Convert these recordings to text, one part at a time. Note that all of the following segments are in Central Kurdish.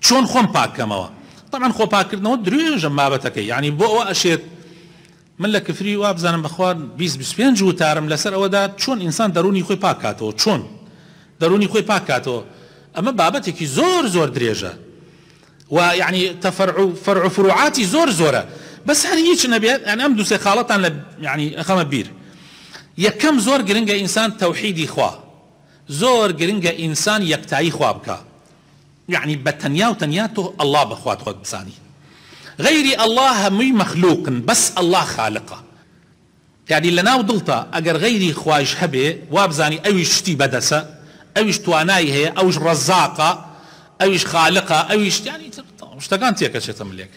چۆن خۆم پاکەمەوە. طبعا خۆ پاکردنەوە درێژە بابەتەکەی، یعنی بۆ ئەوە ئەشێت من لە کفری وا بزانم بەخوا 20-25 وتارم لەسەر ئەوەدا چۆن ئینسان دەرونی خۆی پاکاتەوە، چۆن دەرونی خۆی پاکاتەوە. ئەمە بابەتێکی زۆر زۆر درێژە و یعنی تفرع فروعاتی زۆر زۆرە، بەس هەر هیچ نەبێت. ئەم دوو سێ خاڵەتان لە یعنی ئەخەمە بیر. یەکەم زۆر گرنگە ئینسان تەوحیدی خوا، زۆر گرنگە ئینسان یەکتایی خوا بکە، یعنی بەتەنیا و تەنیا تۆ الله بەخوات خۆت بزانی، غیری الله هەمووی مەخلوقن، بەس الله خالقە. یعنی لەناو دڵتە ئەگەر غیری خوایش هەبێ وا بزانی ئەویش شتی بەدەسە، ئەویش توانای هەیە، ئەوش ڕەزاقە، ئەویش خالقە، ئەویش یعنی شتەکان تێکەچێتە ملێک.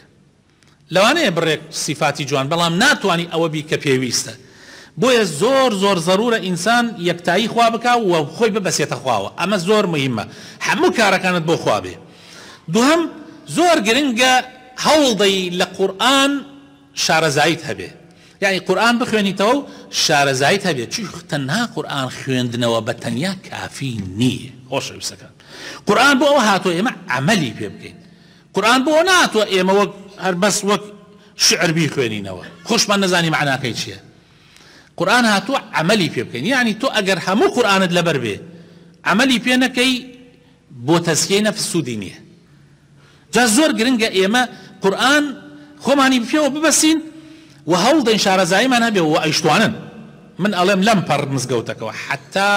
لەوانەیە بڕێک صفاتی جوان، بەڵام ناتوانی ئەوە بی کە پێویستە. بۆیە زۆر زۆر ضرورە ئینسان یەکتایی خوا بکە و خۆی ببەسێتە خواوە. ئەمە زۆر مهمە، هەموو کارەکانت بۆ خوا بێ. دووهەم زۆر گرنگە هەوڵدەی لە قورئان شارەزاییت هەبێ، یعنی قورئان بخوێنیتەوە و شارەزاییت هەبێ. چی تەنها قورئان خوێندنەوە بە تەنیا کافی نییە. خۆشەویستەکان، قورئان بۆ ئەوە هاتووە ئێمە عەمەلی پێ بکەین. قورئان بۆ ناتوە ئێمە وەک هەر بەس وەک شعر بیخوێنینەوە، خۆشمان نەزانی معناکەی چییە. قورئان هاتووە عەمەلی پێ بکەین، یعنی تۆ ئەگەر هەموو قورئانت لەبەر بێ عەمەلی پێ نەکەی بۆ تەزکیەی نەفس سوودی نییە. جا زۆر گرنگە ئێمە قورئان خۆمانی پێوە ببەسین و هەوڵدەین شارەزاییمان هەبێ و ئەیشتوانن. من ئەڵێم لەم پەڕ مزگەوتەکەەوە حتا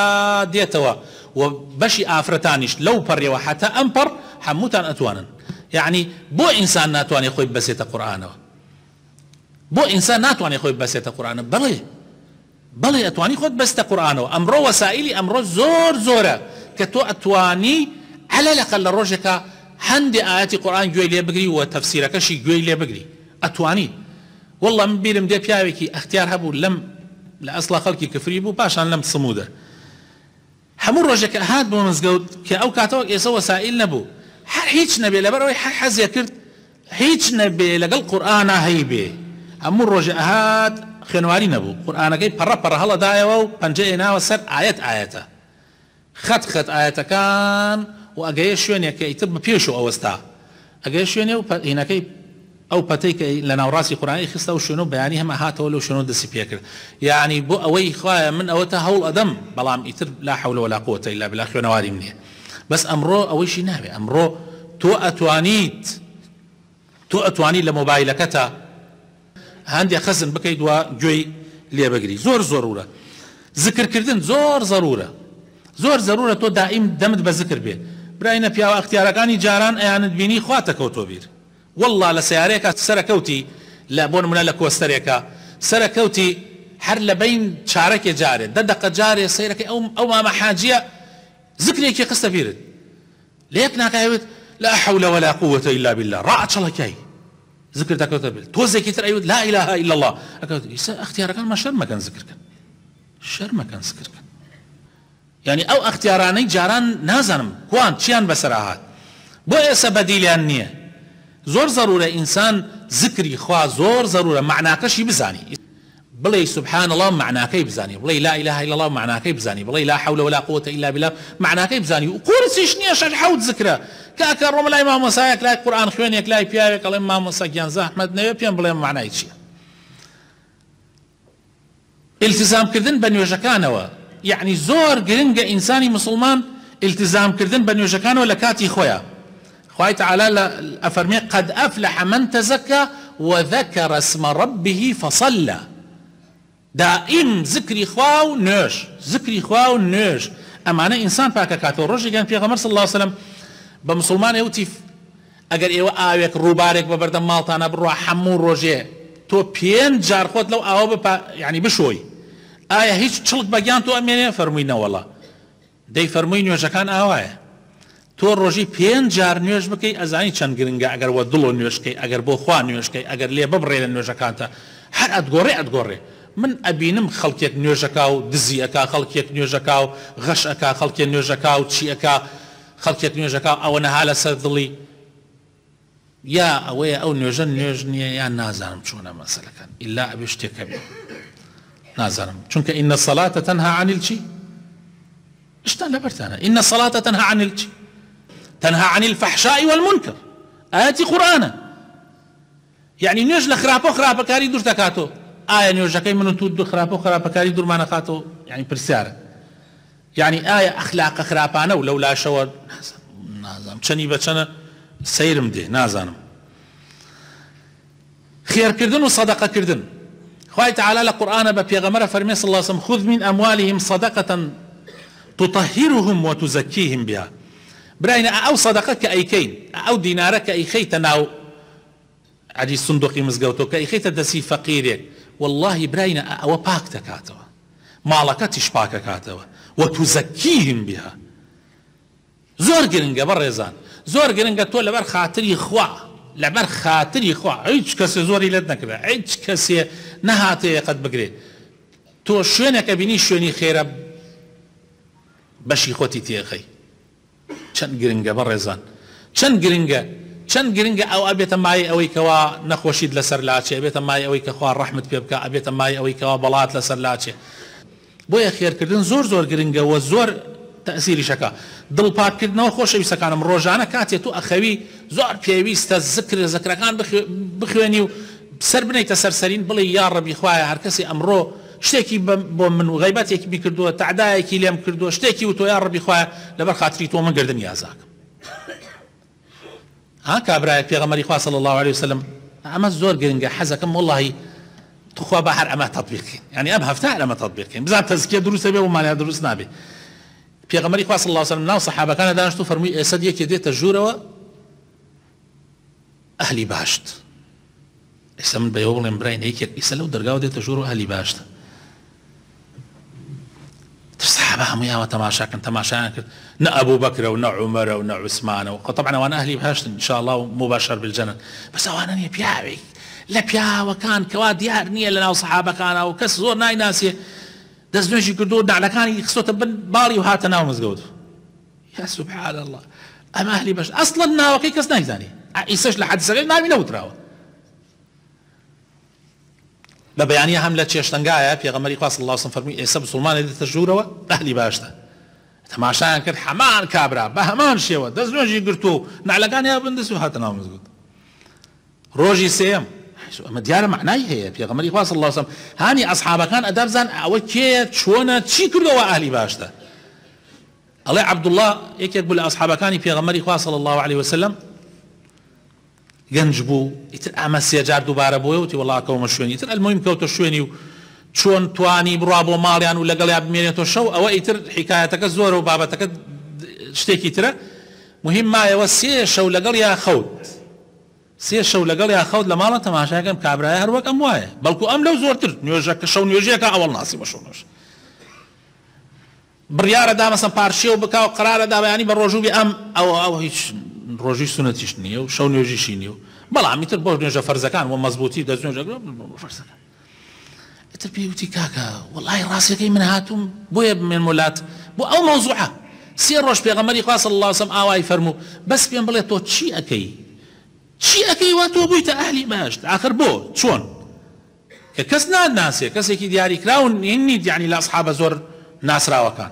دێتەوە و بەشی ئافرەتانیش لەو پەڕێەوە حتا ئەم پەڕ هەمووتان ئەتوانن. یعنی بۆ ئینسان ناتوانێت خۆی بەسێتە قورئانەوە، بۆ ئینسان ناتوانێت خۆی بەسێتە قورئانە. بەڵێ ئەتوانی خۆت بەستە قورئانەوە. ئەمڕۆ وەسائلی ئەمڕۆ زۆر زۆرە کە تۆ ئەتوانی عەلە لەقەل لە ڕۆژێکە هەندێ ئاەتی قورئان گوێی لێ بگری و تەفسیرەکەشی گوێی لێ بگری. ئەتوانی. وەڵڵا من بیرم دێ پیاوێکی ئەختیار هەبوو لەم لە ئەسڵا خەڵکی کفری بوو، پاشان لەم سموودە هەموو ڕۆژێکە هات بۆ مزگەوت کە ئەو کاتەوە ئێستا وەسائل نەبوو، هەر هیچ نەبێ لەبەرەوەی هەر حەزێ کرد هیچ نەبێ لەگەڵ قورئانە هەیبێ. هەموو ڕۆژێ ئەهات خوێنواری نەبوو، قورئانەکەی پەڕە هەڵەدایەوە و پەنجە ئێناوە سەر ئاەتە خەت ئاەتەکان و ئەگەیە شوێنێک کە ئیتر بە پێشەوە ئەوەستا ئەگەیە شوێنێ و هینەکەی ئەو پەتەی کە لە ناوڕاستی قورئانی خستە و شوێنە و بەیانی هەمە هاتەوە لەو شوێنە دەستی پێ کرد. یعنی بۆ ئەوەی خوایە من ئەوەتە هەوڵ ئەدەم، بەڵام ئیتر لا حول ولا قوة إلا بالله خوێنەواریم نییە. بەس ئەمڕۆ ئەوەیشی ناوێ. ئەمڕۆ تۆ ئەتوانیت لە مۆبایلەکەتە هەندێک خەزن بکەیت و گوێی لێ بگری. زۆر زۆرورە زکرکردن، زۆر زەرورە تۆ دائیم دەمت بە زکر بێ. براینە پیاوە ئەختیارەکانی جاران ئەیانت بینی خواتە کەوتۆ بیر. والله لە سیارەیەکە سەرەکەوتی لە بۆ نمونە لە کۆستەرێکە سەرەکەوتی هەر لە بین چارەکێ جارێ دەدەقە جارێ سەیرەکەی ئەو مامە حاجیە زکرێکی قستە بیرت لێک ناکەوێت لا حول ولا قوة إلا بالله ڕائچەڵەکەی ذكر دەکەوتە بێت تۆزێکی تر ئەیوت لا إله إلا الله ئەکەوت ئەختیارەکان ما شەرمەکەن زکرکەن شەرمەکەن زکرکەن. يعني ئەو ئەختیارانەی جاران نازانم کوان چیان بەسەر هات بۆ ئێستا بەدیلیان نییە. زۆر ضرورە ئینسان ذکری خوا زۆر ضرورە معناکەشی بزانی، بڵێ سبحان الله معناکەی بزانی، بڵێ لا إله إلا الله معناکەی بزانی، بڵێ لا حول ولا قوة إلا بالله معناکەی بزانی. و قورسیش نییە شەش حەوت ذکرە کاکە ڕۆمە لای مامۆسایەک لای قورئان خوێنێک لای پیاوێک ئەڵێ مامۆسا گیانزە ئەحمەد نەوێ پێم بڵێ معنای چییە. التزامکردن بە نوێژەکانەوە یعنی زۆر گرنگە ئینسانی مسلمان التزامکردن بە نوێژەکانەوە لە کاتی خۆیان. خوای تعالی ئەفەرمێ قد أفلح من تزكى وذكر اسم ربه فصلى. دائم ذكری خوا و نوێژ ذكری خوا و نوێژ ئەمانە ئینسان پاکە کاتەوە. ڕۆژێکیان پێغەمبەر صلی الله عليه وسلم بە مسلمان ئەوتی ئەگەر ئێوە ئاوێک ڕووبارێک بە بەردەم ماڵتانە بڕوا هەموو ڕۆژێ تۆ 5 جار خۆت لەو ئاوە یعنی بشۆی ئایا هیچ چڵک بەگیان تۆ ئەمێنێ؟ فەرمووی نەوەڵڵا. دەی فەرمووی نوێژەکان ئاوایە تۆ ڕۆژی 5 جار نوێژ بکەی ئەزانی چەند گرنگە ئەگەر وە دڵۆ نوێژکەی ئەگەر بۆ خوا نوێژکەی ئەگەر لێ ببڕێ لە نوێژەکانتە هەر ئەتگۆڕێ. من ئەبینم خەڵکێک نوێژەکا و دزی ئەکا خەڵکێک نوێژەکا و غەش ئەکا خەڵکێک نوێژەکا و چی ئەکا خەڵکێک نوێژەکا ئەوە نەها لەسەر دڵی یا ئەوەیە ئەو نوێژە نوێژ نییە یان نازانم چۆنە مەسەلەکان ئیلا ئەبێ شتێکە بێ نازانم چونکە ئین الصلاة تنهى عن الچی شتان لەبەرتانە ئین الصلاة تنهى عن الچی تنهى عن الفحشاء والمنكر آياتي قرآن يعني نوێژ لە خراپە و خراپەکاری دوور دەکاتەوە ئایا نوێژەکەی من و تو خراپە و خراپەکاری دوورمان نەخاتەوە يعني پرسیارە يعني ئایا ئەخلاقە خراپانە و لەو لاشەوە نازانم چەنی بە چەنە سەیرم دێ نازانم خێرکردن و سەدەقەکردن خوای تعالی لە قورئانە بە پێغەمبەرە فەرمێ صلی الله عليه وسلم خذ من أموالهم صدقة تطهرهم وتزكيهم بها براين أو صدقة كأيكين أو دينارة كأيخيت ناو عدي صندوقي مزقوتو كأيخيت دسي فقيرك والله براين أو باك تكاتوا مالكتش باك كاتوا وتزكيهم بها زور قرنقة برزان زور قرنقة تقول لبر خاطري خوا لبر خاطري خوا عيش كسي زوري لدنا كذا عيش كسي نهاتي قد بقري تو شوينك بيني شويني خير بشي خوتي تيخي چەند گرنگە بەڕێزان چەند گرنگە ئەو ئەبێتە مای ئەوەی کەوا نەخۆشیت لەسەر لاچێ ئەبێتە مای ئەوەی کە خوا ڕەحمت پێ بکە ئەبێتە مای ئەوەی کەوا بەڵات لەسەر لاچێ بۆیە خێرکردن زۆر گرنگە و زۆر تەئسیریشەکە دڵپاکردنەوە خۆشەویستەکانم ڕۆژانە کاتێ تو ئەخەوی زۆر پێویستە زەکرەکان بخوێنی و سەر بنیتە سەرسەرین بڵێ یا ڕەبی خوایە هەر کەسێ ئەمڕۆ شتێکی بۆ من و غیبەتێکی بیکردووە تەعدایەکی لێم کردووە شتێکی و تۆ یا ڕەبی خوایە لەبەر خاتری تۆ من گردن یازاکەم ها کابرایەک پێغەمبەری خوا صلی الله عليه وسلم ئەمە زۆر گرنگە حەزەکەم والله توخوا بە هەر ئەمە تەطبیقکەین یعنی ئەم هەفتە هەر ئەمە تەطبیقکەین بزان تەزکیە دروستە بێ و مانیا دروست نابێ پێغەمبەری خوا صلی الله عليه وسلم ناو سەحابەکانە دانیشتو فەرمووی ئێستا یەکێ دێتە ژوورەوە ئەهلی باشت ئێستا من بەیەوە بڵێم براین یەکێک ئێستا لەو دەرگاوە دێتە ژوورەوە ئەهلی باشتە الصحابة هم يا تماشا كان تماشا كان نا أبو بكر ونا عمر ونا عثمان وطبعا وأنا أهلي بهاشت إن شاء الله مباشر بالجنة بس أنا بياوي لا بيا وكان كوا ديار نية لنا وصحابة كانوا وكس زور ناي ناسي دز نجي كردود على كان يخصوت بالي وهاتنا ومزقود يا سبحان الله أما أهلي باش أصلا نا وكي كس ناي ثاني يسش لحد سغير ناي منو تراوه بەبەیانی هەم لە چێشتەنگایە پێغەمبەری خوا صلی الله علیه و سلم فەرمووی ئێستا مسلمانێک دێتە ژوورەوە ئەهلی باشتە تەماشایان کرد هەمان کابرا بە هەمان شێوە دەست نوێژی گرتو و نعلەکانیان بندس و هاتە ناو مزگەوت ڕۆژی سێم ئەمە دیارە معنای هەیە پێغەمبەری خوا صلی الله علیه و سلم هانی ئەسحابەکان ئەدا بزان ئەوە کێیە چۆنە چی کردەوە ئەهلی باشتە ئەڵێ عەبدوڵڵاه یەکێک بوو لە ئەسحابەکانی پێغەمبەری خوا صلی الله عليه وسلم گەنج بوو ئیتر ئەمە سێجار دووبارە بۆیە وتی وەڵا کەومە شوێنی ئیتر ئەلمۆیم کەوتە شوێنی و چۆن توانی بڕوا بۆ ماڵیان و لەگەڵیان بمێنێتەوە شەو ئەوە ئیتر حیکایەتەکە زۆرە و بابەتەکە شتێکی ترە مهم مایەوە سێ شەو لەگەڵ یا خەوت سێ شەو لەگەڵ یا خەوت لە ماڵە تەماشاکەم کابرایە هەروەک ئەم وایە بەڵکو ئەم لەو زۆرتر نوێژەکە شەو نوێژیەکە ئەوەڵ ناسی بە شەو نوێژ بڕیارە دا مەسەن پارشێ و بکا و قرارە دا بەیانی بە ڕۆژوو بێ ئەم ئەو هیچ ڕۆژی سونەتیش نییە و شەو نوێژیشی نییە و بەڵام ئیتر بۆ نوێژە فەرزەکان و مەزبوطی دەست نوێژە فەرزەکان ئیتر پێوتی کاکە وەڵای ڕاستیەکەی من هاتووم بۆیە بمێن وڵات بۆ ئەو مەوزوعە سێ ڕۆژ پێغەمبەری خوا صلی الله علیه و سلم ئاوای فەرموو بەس پێم بڵێ تۆ چی ئەکەی وا تۆ بوویتە ئەهلی باشت ئاخر بۆ چۆن کە کەس ناناسێ کەسێکی دیاریکراون نیت یعنی لە ئەسحابە زۆر ناسراوەکان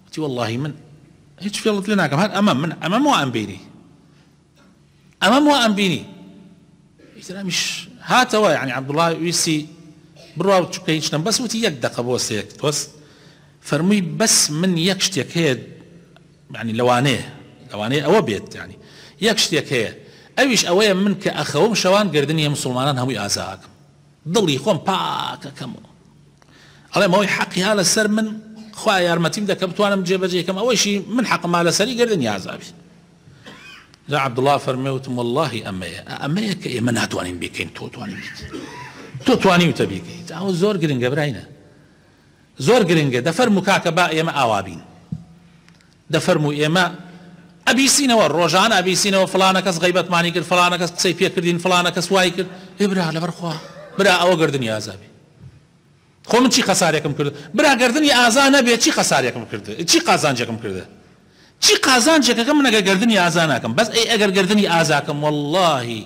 وتی وەڵڵاهی من هیچ فێڵت لێ ناکەم هەر ئەمە مو ئەمبینی ئەمەم وا ئەمبینی ئیترامیش هاتەوە یعنی عەبدوڵڵاه ویستی بڕوا و چووکە هیچ نەم بەس وتی یەک دەقە بۆ سێک تۆس فەرمووی بەس من یەک شتێک هەیە یعنی لەوانەیە ئەوە بێت یعنی یەک شتێک هەیە ئەویش ئەوەیە من کە ئەخەوم شەوان گردنی مسلمانان هەمووی ئازاکەم دڵی خۆم پاکەکەم ئەڵێ ئەوەی حەقی ها لەسەر من خوا یارمەتیم دەکە بتوانم جێبەجێکەم ئەوەیشی من حەقما لەسەری گردنی ئازابی جا عەبدوڵڵاه فەرمێوتم وەڵڵاهی ئەمەیە کە ئێمە ناتوانین بیکەین تۆ توانی بیت تۆ توانیوتە بیکەیت ئەوە زۆر گرنگە براینە زۆر گرنگە دەفەرموو کاکە با ئێمە ئاوابین دەفەرموو ئێمە ئەبیسینەوە ڕۆژانە ئەبیسینەوە فڵانە کەس غەیبەتمانی کرد فڵانە کەس قسەی پێکردین فڵانە کەس وای کرد برا لەبەرخوا برا ئەوە گردنی ئازابی خۆ من چی خەسارێکم کرد برا گردنی ئازا نەبێت چی خەسارێکم کرد چی قازانجێکم کردە چی قازانجێکەکە من ئەگەر گردنی ئازا ناکەم بەس ئەگەر گردنی ئازاکەم وەڵڵاهی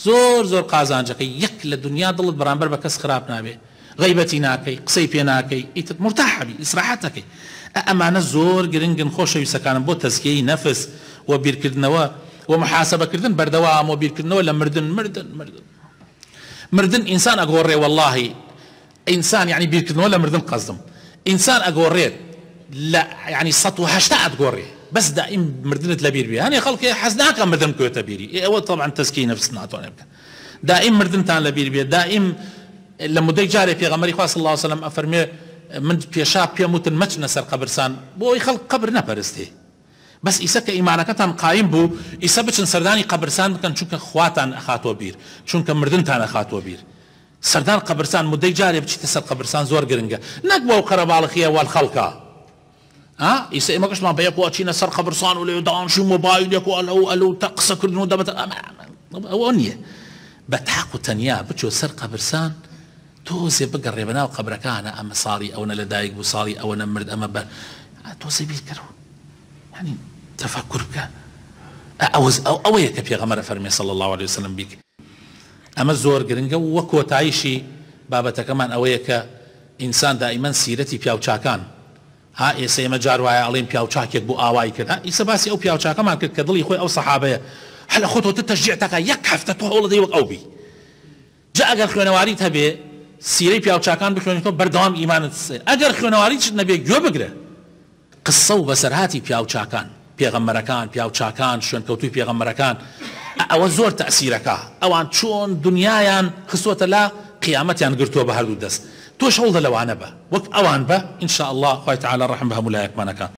زۆر قازانجەکەی یەک لە دنیا دڵت بەرامبەر بە کەس خراپ نابێ غەیبەتی ناکەی قسەی پێ ناکەی ئیتر مرتاحەبی ئیسراحەت دەکەی ئەمانە زۆر گرنگن خۆشەویستەکانم بۆ تەزکیەی نەفس و بیرکردنەوە و محاسبەکردن بەردەوام و بیرکردنەوە لە مردن ئینسان ئەگۆڕێ والله ئینسان یعنی بیرکردنەوە لە مردن قەزدم ئینسان ئەگۆڕێت لە یعنی 180 ئەگۆڕێ بس دائم مردنت لبير بي يعني خلق حزناك مردن كوتا بيري هو طبعا تزكي نفس ناتون دائم مردن تان لبير بي دائم لما دي جاري في غمري صلى الله عليه وسلم افرمي من بيشاب بيموت المتن سر قبرسان بو يخلق قبر نبرسته بس إسك إيمانكتان قايم بو إسبتشن سرداني قبرسان كان شونك خواتان أخاتو بير شونك مردن تان أخاتو بير سردان قبرسان مدي جاري بتشي تسر قبرسان زور قرنجا نقوى وقرب على خيا والخلقه يسأل ما كشما بيقوا أشينا سر قبرصان ولا يدان شو موبايل يقوا ألو تقصى كردنو دبت أونية بتحقوا تنيا بتشو سر قبرصان توزي بقرب بنا وقبرك أنا أما صاري أو أنا لدايق بصاري أو أنا مرد أما توزي بيكرو يعني تفكرك أو يك في غمر فرمي صلى الله عليه وسلم بيك أما الزور قرنجا وكو تعيشي بابتا كمان أويك إنسان دائما سيرتي بياو شاكان ئێسە ئێمە جار وایە ئەڵێن پیاوچاکێک بۆ ئاوای کرد ئیسە باسی ئەو پیاوچاکەمان کرد کە دڵی خۆی ئەو سەحابەیە هەلە خۆتۆ تەشجیعتەکە یەک هەفتە تۆ هەوڵ دەی وەک ئەو بی جا ئەگەر خوێنەواریت هەبێ سیرەی پیاوچاکان بخوێنیتەوە بەردەوام ئیمانت سێ ئەگەر خوێنەواریت نەبێ گوێ بگرە قسە و بەسەرهاتی پیاوچاکان پێغەمبەرەکان پیاوچاکان شوێنکەوتووی پێغەمبەرەکان ئەوە زۆر تەئسیرەکە ئەوان چۆن دنیایان خستووەتە لا قیامەتیان گرتووە بە هەردوو دەست توش هەوڵ دە لەوانە بە وەک ئەوان بە ئینشاء الله خوای تعالی ڕەحم بە هەموو لایەکمانەکە